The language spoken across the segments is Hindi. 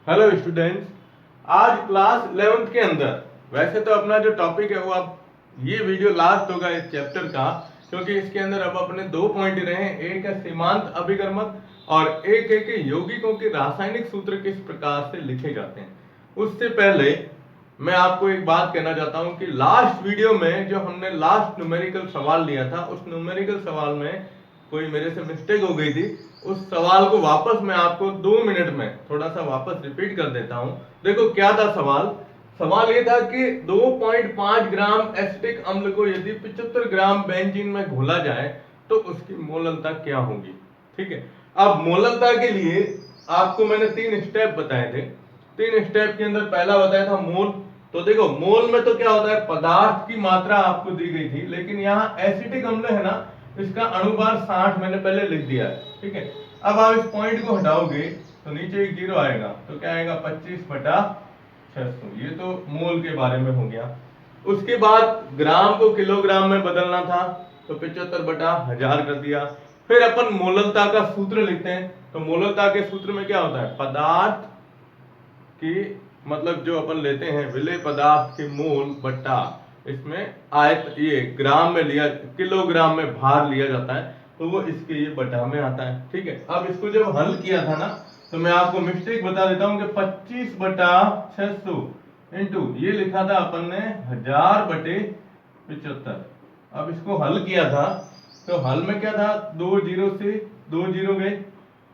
हेलो स्टूडेंट्स, आज क्लास 11th के अंदर वैसे तो अपना जो टॉपिक है वो अब ये वीडियो लास्ट होगा इस चैप्टर का, क्योंकि इसके अंदर अब अपने दो पॉइंट रहे हैं। एक है सीमांत अभिकर्मक और एक है कि यौगिकों के रासायनिक सूत्र किस प्रकार से लिखे जाते हैं। उससे पहले मैं आपको एक बात कहना चाहता हूं कि लास्ट वीडियो में जो हमने लास्ट न्यूमेरिकल सवाल लिया था, उस न्यूमेरिकल सवाल में कोई मेरे से मिस्टेक हो गई थी। उस सवाल को वापस मैं आपको 2 मिनट में थोड़ा सा वापस रिपीट कर देता हूं। देखो क्या था सवाल। सवाल ये था कि 2.5 ग्राम एसिटिक अम्ल को यदि 75 ग्राम बेंजीन में घोला जाए तो उसकी मोललता क्या होगी। ठीक है, अब मोललता के लिए आपको मैंने 3 स्टेप बताए थे। 3 स्टेप के अंदर पहला बताया था मोल। तो देखो मोल में तो क्या होता है, पदार्थ की मात्रा आपको दी गई थी, लेकिन यहाँ एसिटिक अम्ल है ना, इसका अनुपात 60 मैंने पहले लिख दिया है। ठीक है, अब आप इस पॉइंट को हटाओगे तो नीचे एक जीरो आएगा, तो क्या आएगा 25/600। ये तो मोल के बारे में हो गया। उसके बाद ग्राम को किलोग्राम में बदलना था, तो 75/1000 कर दिया। फिर अपन मोललता का सूत्र लिखते हैं। तो मोललता के सूत्र में क्या होता है, पदार्थ की मतलब जो अपन लेते हैं विलेय पदार्थ के मोल बट्टा इसमें आयत, ये ग्राम में लिया, किलोग्राम में भार लिया जाता है, तो वो इसके ये बटा में आता है। ठीक है, अब इसको जब हल किया था ना, तो मैं आपको मिस्टेक बता देता हूं कि 25/600 इंटू ये लिखा था अपन ने 1000/75। अब इसको हल किया था तो हल में क्या था, 2 जीरो से 2 जीरो गए।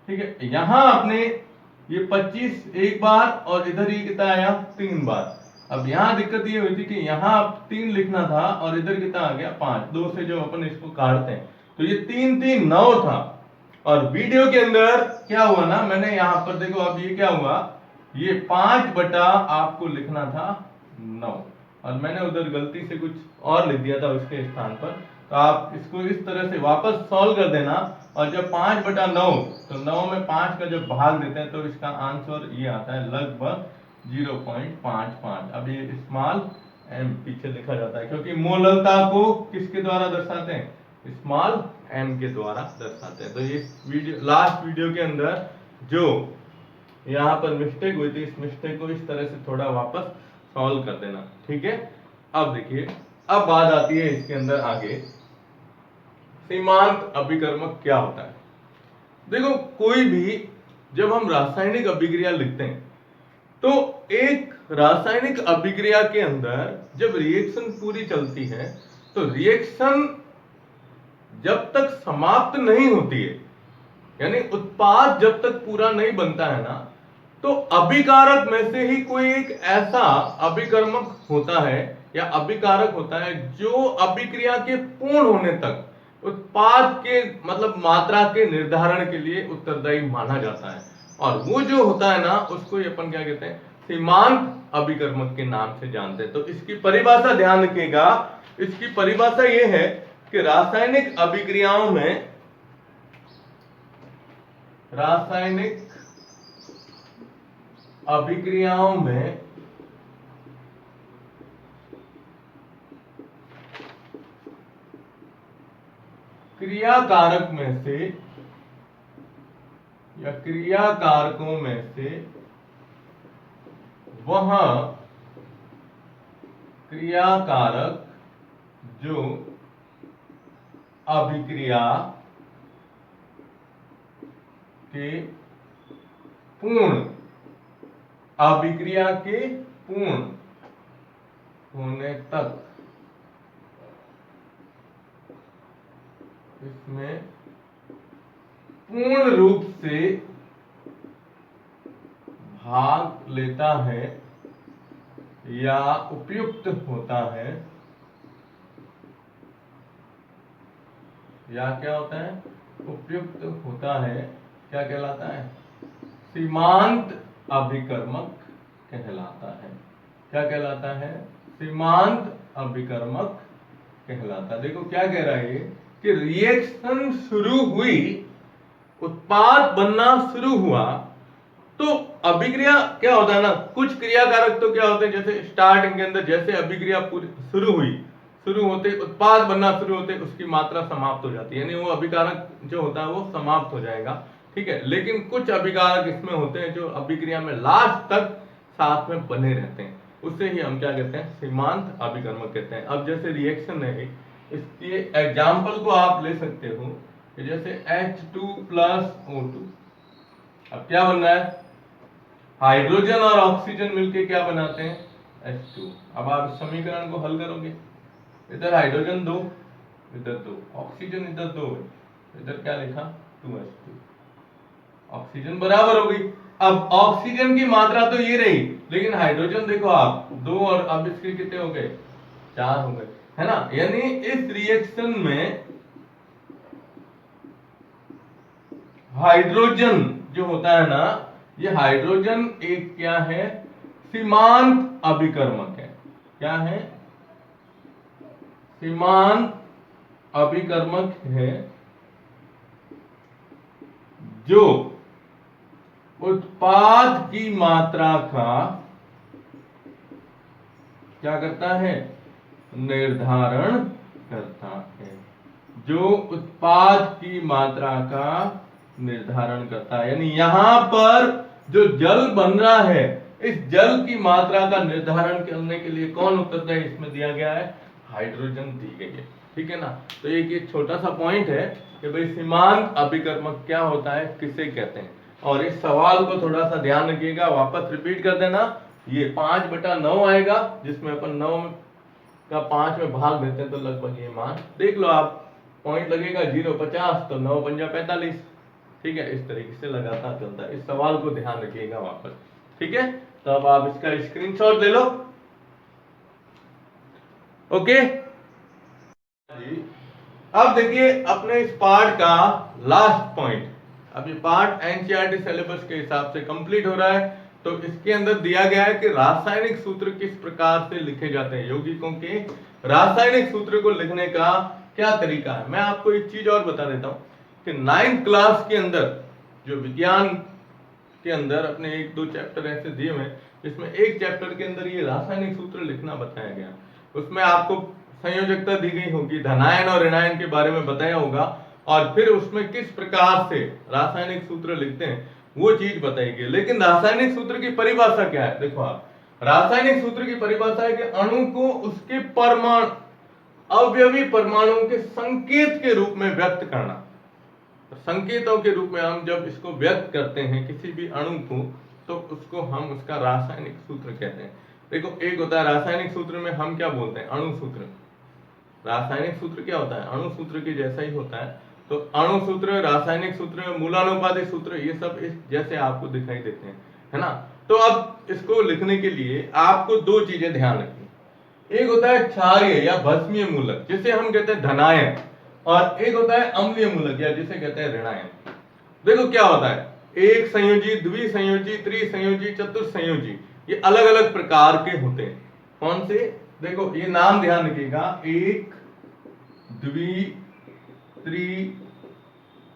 ठीक है, यहां आपने ये 25 एक बार और इधर ये कितना आया 3 बार। अब यहाँ दिक्कत ये हुई थी कि यहाँ 3 लिखना था और इधर कितना आ गया 5। 2 से जो अपन इसको काटते हैं तो ये 3 3 9 था। और वीडियो के अंदर क्या हुआ ना, मैंने यहाँ पर देखो अब ये क्या हुआ, ये 5 बटा आपको लिखना था 9 और मैंने उधर गलती से कुछ और लिख दिया था उसके स्थान पर। तो आप इसको इस तरह से वापस सॉल्व कर देना, और जब 5/9 तो 9 में 5 का जब भाग देते हैं तो इसका आंसर ये आता है लगभग 0.55। अब ये स्मॉल एम पीछे लिखा जाता है क्योंकि मोललता को किसके द्वारा दर्शाते हैं, स्मॉल एम के द्वारा दर्शाते हैं। तो ये वीडियो लास्ट वीडियो के अंदर जो यहाँ पर मिस्टेक हुई थी, इस मिस्टेक को इस तरह से थोड़ा वापस सॉल्व कर देना। ठीक है, अब देखिए, अब बात आती है इसके अंदर आगे, सीमांत अभिकर्मक क्या होता है। देखो कोई भी जब हम रासायनिक अभिक्रिया लिखते हैं तो एक रासायनिक अभिक्रिया के अंदर जब रिएक्शन पूरी चलती है तो रिएक्शन जब तक समाप्त नहीं होती है, यानी उत्पाद जब तक पूरा नहीं बनता है ना, तो अभिकारक में से ही कोई एक ऐसा अभिकर्मक होता है या अभिकारक होता है जो अभिक्रिया के पूर्ण होने तक उत्पाद के मतलब मात्रा के निर्धारण के लिए उत्तरदायी माना जाता है। और वो जो होता है ना, उसको अपन क्या कहते हैं, सीमांत अभिकर्मक के नाम से जानते हैं। तो इसकी परिभाषा ध्यान रखिएगा। इसकी परिभाषा ये है कि रासायनिक अभिक्रियाओं में क्रियाकारक में से या क्रियाकारकों में से वह क्रियाकारक जो अभिक्रिया के पूर्ण होने तक इसमें पूर्ण रूप से भाग लेता है या उपयुक्त होता है, या क्या होता है, उपयुक्त होता है, क्या कहलाता है, सीमांत अभिकर्मक कहलाता है। क्या कहलाता है, सीमांत अभिकर्मक कहलाता है। देखो क्या कह रहा है ये कि रिएक्शन शुरू हुई, उत्पाद बनना शुरू हुआ, तो अभिक्रिया क्या होता है ना, कुछ क्रियाकारक तो क्या होते हैं, जैसे स्टार्टिंग के अंदर जैसे अभिक्रिया पूरी शुरू हुई, शुरू होते उत्पाद बनना शुरू होते उसकी मात्रा समाप्त हो जाती है, यानी वो अभिकारक जो होता है वो समाप्त हो जाएगा। ठीक है, लेकिन कुछ अभिकारक इसमें होते हैं जो अभिक्रिया में लास्ट तक साथ में बने रहते हैं, उससे ही हम क्या कहते हैं, सीमांत अभिकर्मक कहते हैं। अब जैसे रिएक्शन है, इसके एग्जाम्पल को आप ले सकते हो कि जैसे H2 प्लस O2, अब क्या बन रहा है, हाइड्रोजन और ऑक्सीजन मिलके क्या बनाते हैं, H2। अब आप इस समीकरण को हल करोगे, इधर हाइड्रोजन 2, इधर 2, ऑक्सीजन इधर 2 है, इधर क्या लिखा 2H2, ऑक्सीजन बराबर हो गई। अब ऑक्सीजन की मात्रा तो ये रही, लेकिन हाइड्रोजन देखो आप 2 और अब इसके कितने हो गए, 4 हो गए, है ना। यानी इस रिएक्शन में हाइड्रोजन जो होता है ना, ये हाइड्रोजन एक क्या है, सीमांत अभिकर्मक है। क्या है, सीमांत अभिकर्मक है, जो उत्पाद की मात्रा का क्या करता है, निर्धारण करता है, जो उत्पाद की मात्रा का निर्धारण करता है। यानी यहां पर जो जल बन रहा है, इस जल की मात्रा का निर्धारण करने के लिए कौन उत्तरदायी इसमें दिया गया है, हाइड्रोजन दी गई है, ठीक है ना। तो एक छोटा सा पॉइंट है कि भाई सीमांत अभिकर्मक क्या होता है, किसे कहते हैं, और इस सवाल को थोड़ा सा ध्यान रखिएगा, वापस रिपीट कर देना। ये 5/9 आएगा, जिसमें अपन 9 का 5 में भाग देते हैं तो लगभग ये मान देख लो आप, पॉइंट लगेगा 050 तो 9 पंजा 45, ठीक है। इस तरीके से लगातार चलता है, इस सवाल को ध्यान रखिएगा वापस, ठीक है। तो अब आप इसका स्क्रीनशॉट ले लो, ओके जी। अब देखिए अपने इस पार्ट का लास्ट पॉइंट, अब ये पार्ट एनसीईआरटी सिलेबस के हिसाब से कंप्लीट हो रहा है। तो इसके अंदर दिया गया है कि रासायनिक सूत्र किस प्रकार से लिखे जाते हैं, यौगिकों के रासायनिक सूत्र को लिखने का क्या तरीका है। मैं आपको एक चीज और बता देता हूं कि 9th क्लास के अंदर जो विज्ञान के अंदर अपने 1-2 चैप्टर ऐसे दिए हुए हैं, जिसमें एक चैप्टर के अंदर ये रासायनिक सूत्र लिखना बताया गया, उसमें आपको संयोजकता दी गई होगी, धनायन और ऋणायन के बारे में बताया होगा, और फिर उसमें किस प्रकार से रासायनिक सूत्र लिखते हैं वो चीज बताएगी। लेकिन रासायनिक सूत्र की परिभाषा क्या है, देखो आप, रासायनिक सूत्र की परिभाषा है कि अणु को उसके परमाणु अवयवी परमाणुओं के संकेत के रूप में व्यक्त करना। संकेतों के रूप में हम जब इसको व्यक्त करते हैं किसी भी अणु को, तो उसको हम उसका रासायनिक सूत्र कहते हैं। देखो एक होता है रासायनिक सूत्र में हम क्या बोलते हैं, अणु सूत्र। रासायनिक सूत्र क्या होता है, अणु सूत्र के जैसा ही होता है। तो अणु सूत्र, रासायनिक सूत्र, मूलानुपाती सूत्र, ये सब इस जैसे आपको दिखाई देते हैं, है ना। तो अब इसको लिखने के लिए आपको 2 चीजें ध्यान रखनी, एक होता है क्षारीय या भस्मीय मूलक जिसे हम कहते हैं धनायन, और एक होता है अम्लीय मूलक या जिसे कहते हैं ऋणायन। देखो क्या होता है, एक संयोजी, द्विसंयोजी, त्रिसंयोजी, चतुर्संयोजी, ये अलग अलग प्रकार के होते हैं। कौन से, देखो ये नाम ध्यान रखिएगा, एक, द्वि, त्रि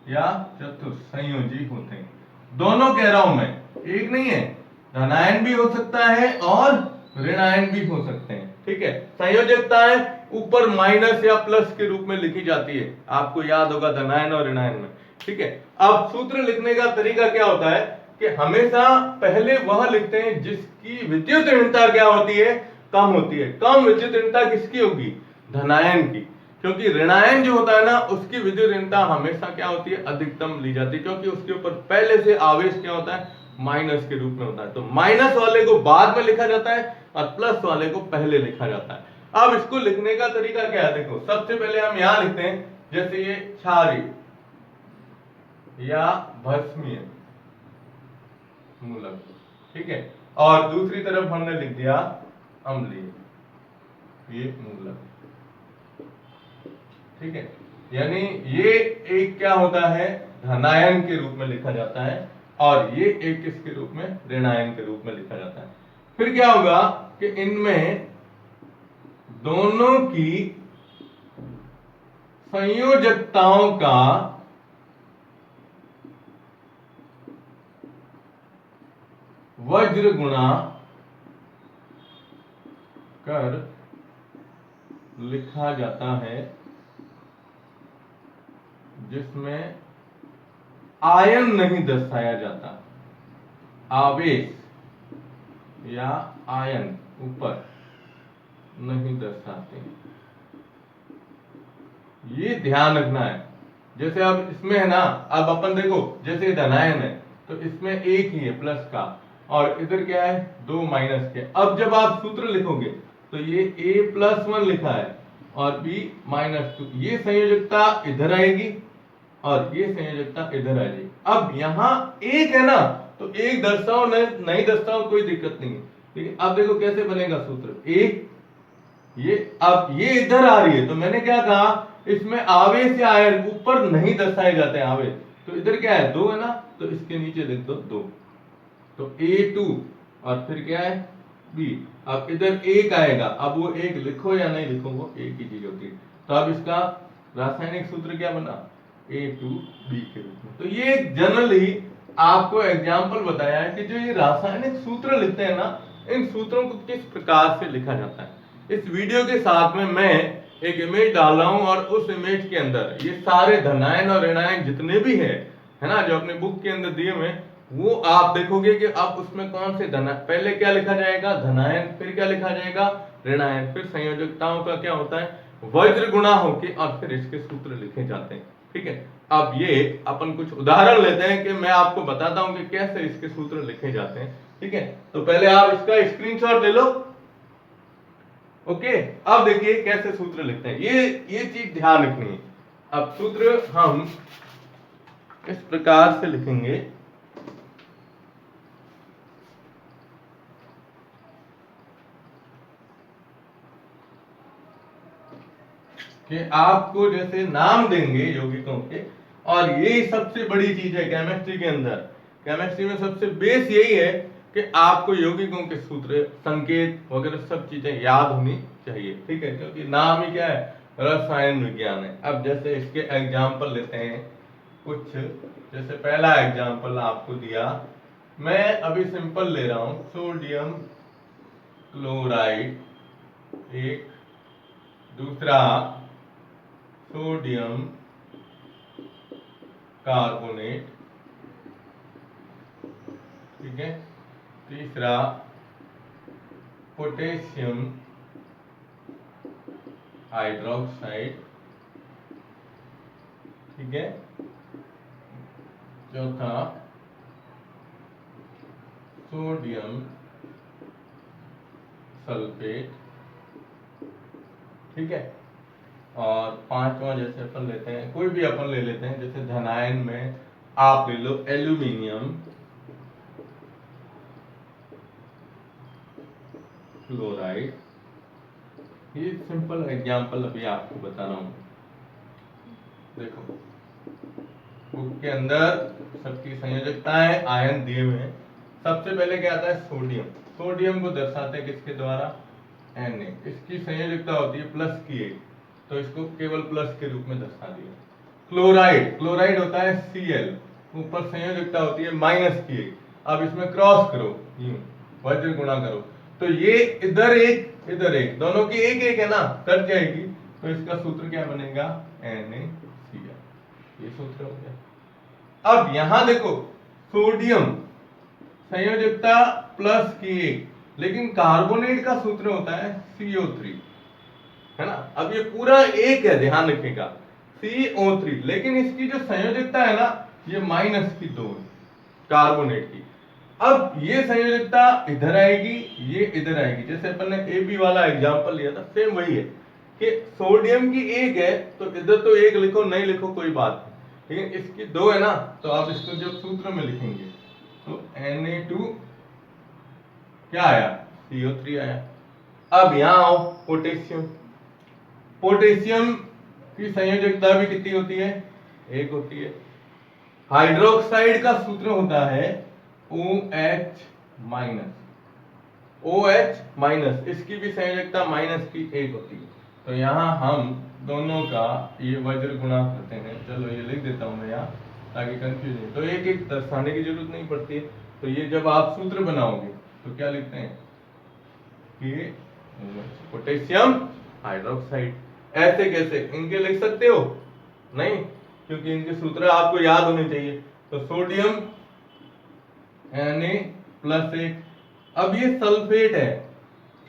या चतुर्संयोजी होते हैं। दोनों कह रहा हूं मैं, एक नहीं है, धनायन भी हो सकता है और ऋणायन भी हो सकते हैं, ठीक है। संयोजकताएं ऊपर माइनस या प्लस के रूप में लिखी जाती है, आपको याद होगा धनायन और ऋणायन में, ठीक है। अब सूत्र लिखने का तरीका क्या होता है कि हमेशा पहले वह लिखते हैं जिसकी विद्युत ऋणता क्या होती है, कम होती है। कम विद्युत ऋणता किसकी होगी, धनायन की, क्योंकि ऋणायन जो होता है ना उसकी विद्युत ऋणता हमेशा क्या होती है, अधिकतम ली जाती है, क्योंकि उसके ऊपर पहले से आवेश क्या होता है, माइनस के रूप में होता है। तो माइनस वाले को बाद में लिखा जाता है और प्लस वाले को पहले लिखा जाता है। अब इसको लिखने का तरीका क्या है, देखो सबसे पहले हम यहां लिखते हैं, जैसे ये क्षारीय या भस्मीय मूलक, ठीक है, और दूसरी तरफ हमने लिख दिया अम्लीय ये मूलक, ठीक है। यानी ये एक क्या होता है, धनायन के रूप में लिखा जाता है, और ये एक किसके रूप में, ऋणायन के रूप में लिखा जाता है। फिर क्या होगा कि इनमें दोनों की संयोजकताओं का वज्र गुणा कर लिखा जाता है, जिसमें आयन नहीं दर्शाया जाता, आवेश या आयन ऊपर नहीं दर्शाते, ये ध्यान रखना है। जैसे अब इसमें है ना, अब अपन देखो जैसे धनायन है तो इसमें एक ही है प्लस का, और इधर क्या है दो माइनस के। अब जब आप सूत्र लिखोगे तो ये a+1 लिखा है और b-2, ये संयोजकता इधर आएगी और ये संयोजकता इधर आ जाएगी। अब यहाँ एक है ना, तो एक दर्शाओ नहीं दर्शाओ कोई दिक्कत नहीं है, लेकिन अब देखो कैसे बनेगा सूत्र। एक ये, अब ये इधर आ रही है तो मैंने क्या कहा, इसमें आवेश या आयन ऊपर नहीं दर्शाए जाते हैं आवेश, तो इधर क्या है दो है ना, तो इसके नीचे लिख दो दो, तो A2 और फिर क्या है B। अब इधर एक आएगा, अब वो एक लिखो या नहीं लिखो वो एक ही चीज होती है। तो अब इसका रासायनिक सूत्र क्या बना, A2B के रूप में। तो ये जनरली आपको एग्जाम्पल बताया है कि जो ये रासायनिक सूत्र लिखते हैं ना, इन सूत्रों को किस प्रकार से लिखा जाता है। इस वीडियो के साथ में मैं एक इमेज डाल रहा हूं और उस इमेज के अंदर ये सारे धनायन और ऋणायन जितने भी है ना, जो अपने बुक के अंदर दिए हुए, वो आप देखोगे कि अब उसमें कौन से पहले क्या लिखा जाएगा धनायन, फिर क्या लिखा जाएगा ऋणायन, फिर संयोजकताओं का क्या होता है वज्र गुणा होके और फिर इसके सूत्र लिखे जाते हैं। ठीक है, अब ये अपन कुछ उदाहरण लेते हैं कि मैं आपको बताता हूं कि कैसे इसके सूत्र लिखे जाते हैं। ठीक है, तो पहले आप इसका स्क्रीनशॉट ले लो। ओके, अब देखिए कैसे सूत्र लिखते हैं, ये चीज ध्यान रखनी है। अब सूत्र हम इस प्रकार से लिखेंगे कि आपको जैसे नाम देंगे यौगिकों के, और ये सबसे बड़ी चीज है केमिस्ट्री के अंदर। केमिस्ट्री में सबसे बेस यही है कि आपको यौगिकों के सूत्र, संकेत वगैरह सब चीजें याद होनी चाहिए। ठीक है, क्योंकि नाम ही क्या है रसायन विज्ञान है। अब जैसे इसके एग्जाम्पल लेते हैं कुछ, जैसे पहला एग्जाम्पल आपको दिया, मैं अभी सिंपल ले रहा हूं, सोडियम क्लोराइड एक, दूसरा सोडियम कार्बोनेट, ठीक है, तीसरा पोटेशियम हाइड्रोक्साइड, ठीक है, चौथा सोडियम सल्फेट, ठीक है, और पांचवा जैसे अपन लेते हैं, कोई भी अपन ले लेते हैं, जैसे धनायन में आप ले लो एल्यूमिनियम क्लोराइड। ये सिंपल एग्जांपल अभी आपको बता रहा हूं। देखो बुक के अंदर सबकी संयोजकताएं आयन दिए हुए हैं। सबसे पहले क्या आता है सोडियम, सोडियम को दर्शाते हैं किसके द्वारा Na, इसकी संयोजकता होती है प्लस की एक, तो इसको केवल प्लस के रूप में दर्शा दिया। क्लोराइड, क्लोराइड होता है Cl, ऊपर संयोजकता होती है माइनस की एक। अब इसमें क्रॉस करो, यूं वज्र गुणा करो, तो ये इधर एक इधर एक, दोनों की एक एक है ना, कट जाएगी, तो इसका सूत्र क्या बनेगा NaCl, ये सूत्र हो गया। अब यहां देखो सोडियम संयोजकता प्लस की एक, लेकिन कार्बोनेट का सूत्र होता है CO3, है ना। अब ये पूरा एक है, ध्यान रखिएगा CO3, लेकिन इसकी जो संयोजकता है ना ये माइनस की दो है कार्बोनेट की। अब ये संयोजकता इधर आएगी, ये इधर आएगी। जैसे अपन ने AB वाला एग्जांपल लिया था, सेम वही है कि सोडियम की एक है तो इधर तो एक लिखो, नहीं लिखो कोई बात नहीं, लेकिन इसकी दो है ना, तो आप इसको जब सूत्र में लिखेंगे तो Na2 क्या आया CO3 आया। अब यहां आओ पोटेशियम, पोटेशियम की संयोजकता भी कितनी होती है एक होती है। हाइड्रोक्साइड का सूत्र होता है OH माइनस, OH माइनस, इसकी भी संयोजकता माइनस की एक होती है। तो यहाँ हम दोनों का ये वज्र गुणा करते हैं। चलो ये लिख देता हूं मैं यहाँ ताकि कंफ्यूज नहीं, तो एक एक दर्शाने की जरूरत नहीं पड़ती है। तो ये जब आप सूत्र बनाओगे तो क्या लिखते हैं कि पोटेशियम हाइड्रोक्साइड। ऐसे कैसे इनके लिख सकते हो नहीं, क्योंकि इनके सूत्र आपको याद होने चाहिए। तो सोडियम Na+1। अब ये सल्फेट है,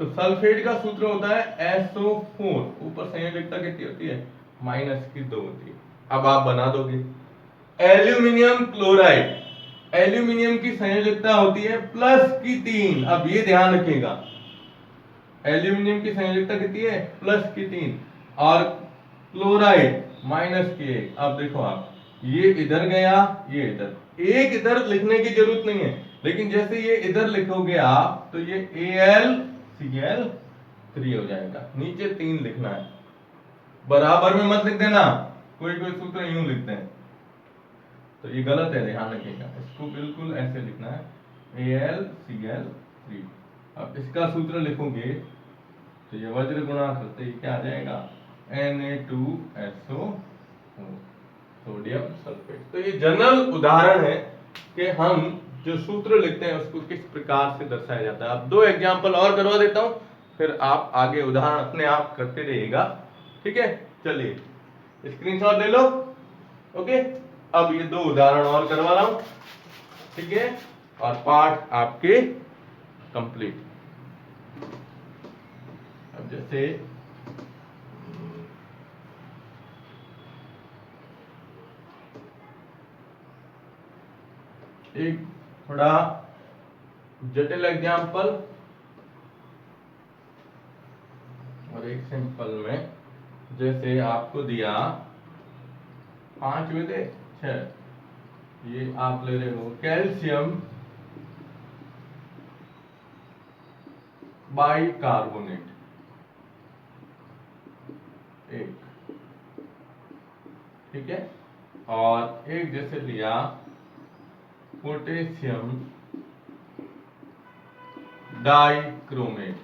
तो सल्फेट का सूत्र होता है SO4, ऊपर संयोजकता कितनी होती है -2 होती है। अब आप बना दोगे। एल्यूमिनियम क्लोराइड, एल्यूमिनियम की संयोजकता होती है +3। अब ये ध्यान रखिएगा, एल्यूमिनियम की संयोजकता कितनी है +3 और क्लोराइड -1। अब देखो आप, ये इधर गया, ये इधर, एक इधर लिखने की जरूरत नहीं है, लेकिन जैसे ये इधर लिखोगे आप तो ये AlCl3 हो जाएगा। नीचे 3 लिखना है, बराबर में मत लिख देना, कोई कोई सूत्र यूं लिखते हैं तो ये गलत है, ध्यान रखिएगा। इसको बिल्कुल ऐसे लिखना है AlCl3। अब इसका सूत्र लिखोगे तो ये वज्र गुणा करते ही क्या आ जाएगा Na2SO, सोडियम सल्फेट। तो ये जनरल उदाहरण है कि हम जो सूत्र लिखते हैं उसको किस प्रकार से दर्शाया जाता है। अब 2 एग्जाम्पल और करवा देता हूं, फिर आप आगे उदाहरण अपने आप करते रहिएगा। ठीक है, चलिए स्क्रीनशॉट ले लो। ओके, अब ये 2 उदाहरण और करवा रहा हूं, ठीक है, और पाठ आपके कंप्लीट। अब जैसे एक थोड़ा जटिल एग्जाम्पल और एक सिंपल में, जैसे आपको दिया 5 में थे 6, ये आप ले रहे हो कैल्शियम बाइकार्बोनेट 1, ठीक है, और एक जैसे लिया पोटेशियम डाइक्रोमेट,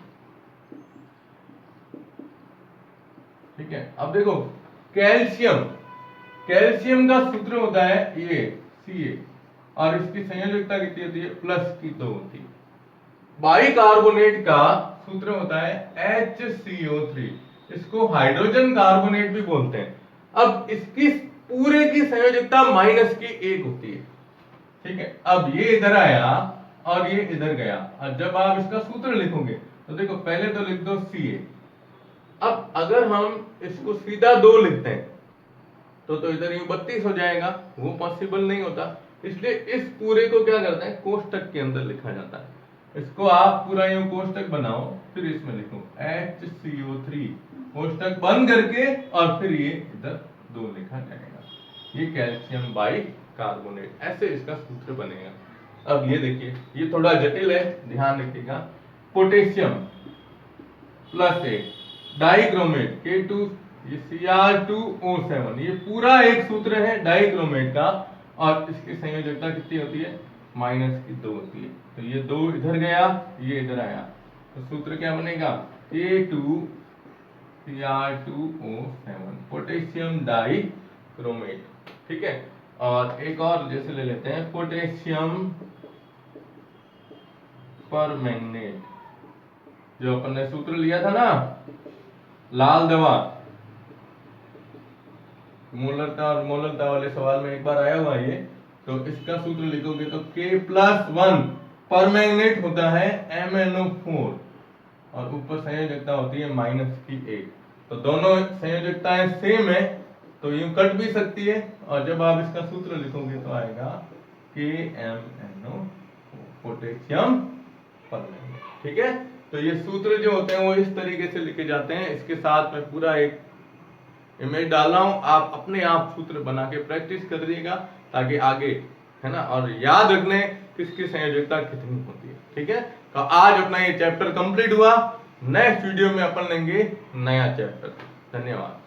ठीक है। अब देखो कैल्शियम, कैल्शियम का सूत्र होता है ये Ca और इसकी संयोजकता कितनी होती है +2 होती है। बाइकार्बोनेट का सूत्र होता है HCO3, इसको हाइड्रोजन कार्बोनेट भी बोलते हैं। अब इसकी पूरे की संयोजकता -1 होती है, ठीक है। अब ये इधर आया और ये इधर गया, और जब आप इसका सूत्र लिखोगे तो देखो पहले तो लिख दो Ca। अब अगर हम इसको सीधा 2 लिखते हैं तो इधर यूं 32 हो जाएगा, वो पॉसिबल नहीं होता, इसलिए इस पूरे को क्या करते हैं कोष्टक के अंदर लिखा जाता है। इसको आप पूरा यूं कोष्टक बनाओ, फिर इसमें लिखो HCO3 कोष्टक बंद करके, और फिर ये इधर 2 लिखा जाएगा, ये कैल्शियम बाइकार्बोनेट, ऐसे इसका सूत्र बनेगा। अब ये देखिए, ये थोड़ा जटिल है, ध्यान रखिएगा। पोटेशियम +1 डाइक्रोमेट K2, ये Cr2O7, ये पूरा एक सूत्र है डाइक्रोमेट का, और इसकी संयोजकता कितनी होती है -2 होती है। तो ये 2 इधर गया, ये इधर आया, तो सूत्र क्या बनेगा K2 Cr2O7 पोटेशियम डाइक्रोमेट, ठीक है। और एक और जैसे ले लेते हैं पोटेशियम परमैंगनेट, जो अपन ने सूत्र लिया था ना लाल दवा, मोलरता और मोलरता वाले सवाल में एक बार आया हुआ ये, तो इसका सूत्र लिखोगे तो K+1 परमैंगनेट होता है MnO4 और ऊपर संयोजकता होती है -1। तो दोनों संयोजकताएं सेम है, तो यूं कट भी सकती है, और जब आप इसका सूत्र लिखोगे तो आएगा KMnO पोटेशियम परमैंगनेट, ठीक है। तो ये सूत्र जो होते हैं वो इस तरीके से लिखे जाते हैं। इसके साथ में पूरा एक इमेज डाला हूं, आप अपने आप सूत्र बना के प्रैक्टिस कर दीजिएगा, ताकि आगे है ना, और याद रखने किसकी संयोजकता कितनी होती है, ठीक है। तो आज अपना ये चैप्टर कंप्लीट हुआ, नेक्स्ट वीडियो में अपन लेंगे नया चैप्टर। धन्यवाद।